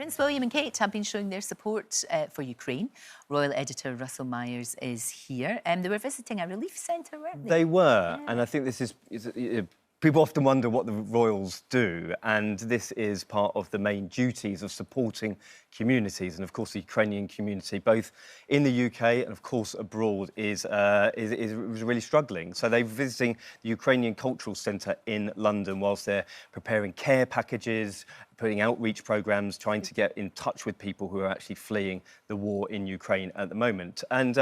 Prince William and Kate have been showing their support for Ukraine. Royal editor Russell Myers is here. They were visiting a relief centre, weren't they? They were, yeah. and I think this is people often wonder what the royals do, and this is part of the main duties of supporting communities. And of course, the Ukrainian community, both in the UK and of course abroad, is really struggling. So they're visiting the Ukrainian Cultural Centre in London whilst they're preparing care packages, putting outreach programmes, trying to get in touch with people who are actually fleeing the war in Ukraine at the moment. And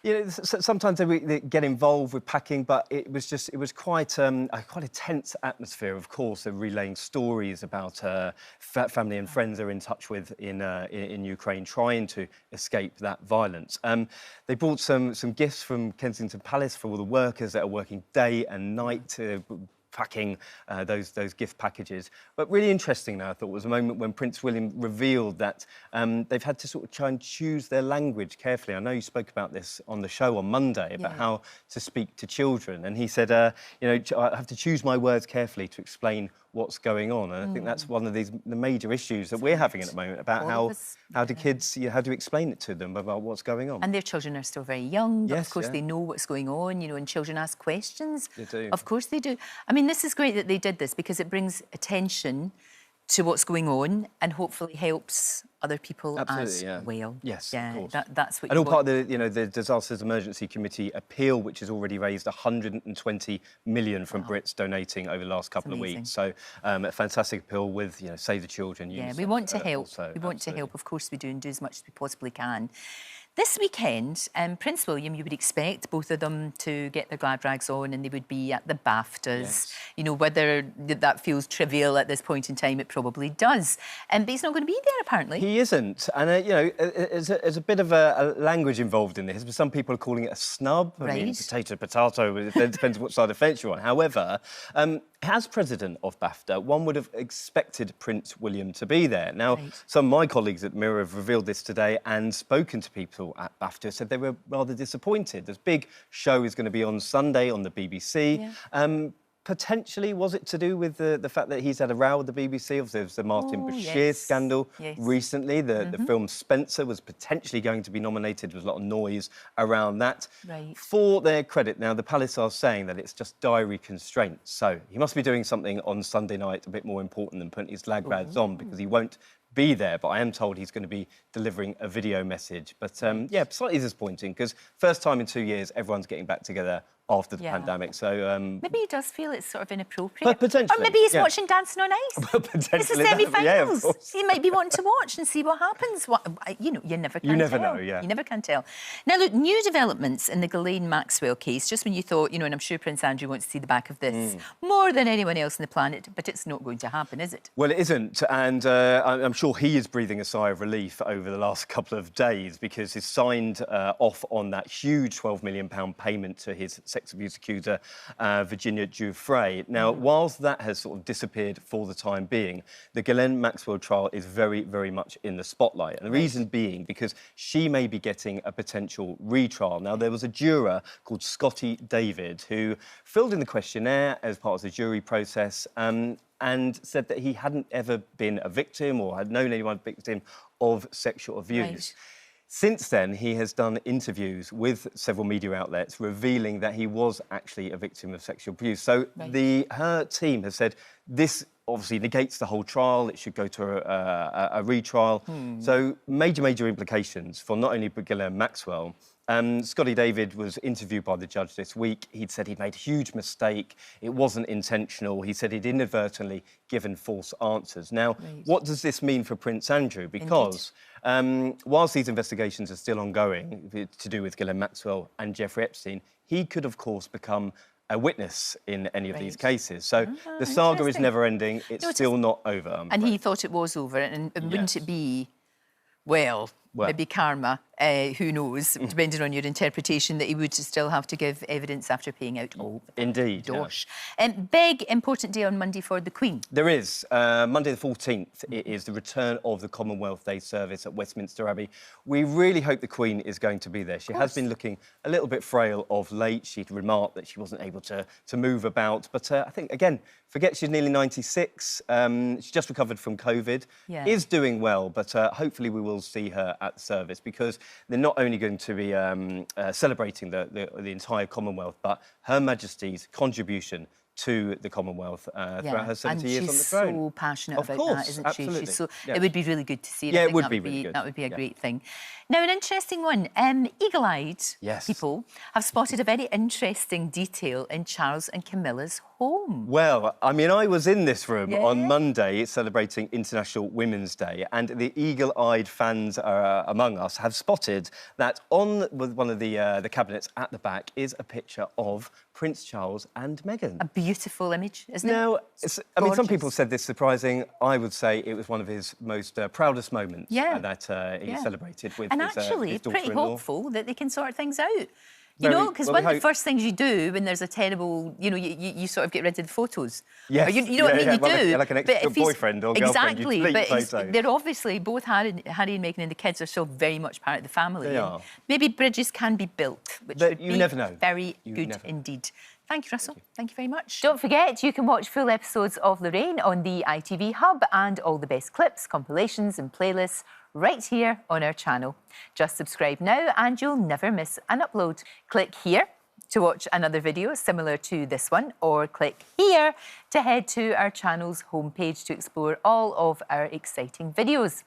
you know, sometimes they get involved with packing, but it was quite a tense atmosphere. Of course, they're relaying stories about family and friends they're in touch with in Ukraine, trying to escape that violence. They brought some gifts from Kensington Palace for all the workers that are working day and night packing those gift packages. But really interesting now, I thought, was a moment when Prince William revealed that they've had to sort of try and choose their language carefully. I know you spoke about this on the show on Monday, about how to speak to children. And he said, you know, I have to choose my words carefully to explain what's going on. And I think that's one of the major issues that we're having at the moment, about how do kids, how do you explain it to them about what's going on? And their children are still very young, but of course they know what's going on, you know, and children ask questions. They do. Of course they do. I mean, this is great that they did this because it brings attention to what's going on and hopefully helps other people as well. Yes, yeah, of course. That's what. And all part of the Disasters Emergency Committee appeal, which has already raised 120 million from Brits donating over the last couple of weeks. So a fantastic appeal with Save the Children. Yeah, we want to help. We want to help. Of course we do, and do as much as we possibly can. This weekend, Prince William, you would expect both of them to get their glad rags on and they would be at the BAFTAs. Yes. You know, whether that feels trivial at this point in time, it probably does. But he's not going to be there, apparently. He isn't. And, there's a bit of a language involved in this. Some people are calling it a snub. Right. I mean, potato, it depends what side of the fence you're on. However, as president of BAFTA, one would have expected Prince William to be there. Now, some of my colleagues at Mirror have revealed this today and spoken to people at BAFTA, said they were rather disappointed. This big show is going to be on Sunday on the BBC. Potentially, was it to do with the fact that he's had a row with the BBC? Obviously, there was the Martin Bashir scandal recently. The film Spencer was potentially going to be nominated. There was a lot of noise around that. Right. For their credit, now, the Palace are saying that it's just diary constraints. So he must be doing something on Sunday night a bit more important than putting his glad rags on, because he won't be there, but I am told he's going to be delivering a video message. But, yeah, slightly disappointing, because first time in 2 years, everyone's getting back together after the pandemic, so... maybe he does feel it's sort of inappropriate. Potentially. Or maybe he's watching Dancing on Ice. Potentially. It's the semi-finals. He might be wanting to watch and see what happens. You know, you never can tell. You never know, yeah. You never can tell. Now, look, new developments in the Ghislaine Maxwell case, just when you thought, and I'm sure Prince Andrew wants to see the back of this more than anyone else on the planet, but it's not going to happen, is it? Well, it isn't, and I'm sure he is breathing a sigh of relief over the last couple of days, because he's signed off on that huge £12 million payment to his sex abuse accuser, Virginia Giuffre. Now, whilst that has sort of disappeared for the time being, the Ghislaine Maxwell trial is very, very much in the spotlight. And the reason being because she may be getting a potential retrial. Now, there was a juror called Scotty David who filled in the questionnaire as part of the jury process and said that he hadn't ever been a victim or had known anyone victim of sexual abuse. Right. Since then, he has done interviews with several media outlets revealing that he was actually a victim of sexual abuse. So her team has said this obviously negates the whole trial. It should go to a retrial. So major implications for not only Ghislaine Maxwell. Scotty David was interviewed by the judge this week. He'd said he'd made a huge mistake. It wasn't intentional. He said he'd inadvertently given false answers. Now, what does this mean for Prince Andrew? Because whilst these investigations are still ongoing to do with Ghislaine Maxwell and Jeffrey Epstein, he could, of course, become a witness in any of these cases. So the saga is never ending. It's still not over. And he thought it was over. And wouldn't it be, well, maybe karma, who knows, depending on your interpretation, that he would still have to give evidence after paying out all the money. Indeed. Gosh. Big, important day on Monday for the Queen. There is. Monday the 14th, it is the return of the Commonwealth Day Service at Westminster Abbey. We really hope the Queen is going to be there. She has been looking a little bit frail of late. She'd remarked that she wasn't able to move about. But I think, again, forget she's nearly 96. She's just recovered from COVID, is doing well, but hopefully we will see her at the service, because they're not only going to be celebrating the entire Commonwealth, but Her Majesty's contribution to the Commonwealth throughout her 70 years on the throne. And she's so passionate about that, isn't absolutely. she? She's so, it would be really good to see her. Yeah, it would be really good. That would be a great thing. Now, an interesting one. Eagle-eyed people have spotted a very interesting detail in Charles and Camilla's home. Well, I mean, I was in this room on Monday celebrating International Women's Day, and the eagle-eyed fans among us have spotted that on one of the cabinets at the back is a picture of Prince Charles and Meghan. A beautiful image, isn't it? Now, I mean, some people said this surprising. I would say it was one of his most proudest moments that he celebrated with and his actually, pretty daughter-in-law. hopeful that they can sort things out. You know, because one of the first things you do when there's a terrible, you know, you sort of get rid of the photos. Yes. You know what I mean? You do. Like an ex-boyfriend or girlfriend. Exactly. But they're obviously, both Harry and Meghan and the kids are still very much part of the family. They are. Maybe bridges can be built, which would be never know. very good indeed. Thank you, Russell. Thank you very much. Don't forget, you can watch full episodes of Lorraine on the ITV Hub, and all the best clips, compilations and playlists right here on our channel. Just subscribe now and you'll never miss an upload. Click here to watch another video similar to this one, or click here to head to our channel's homepage to explore all of our exciting videos.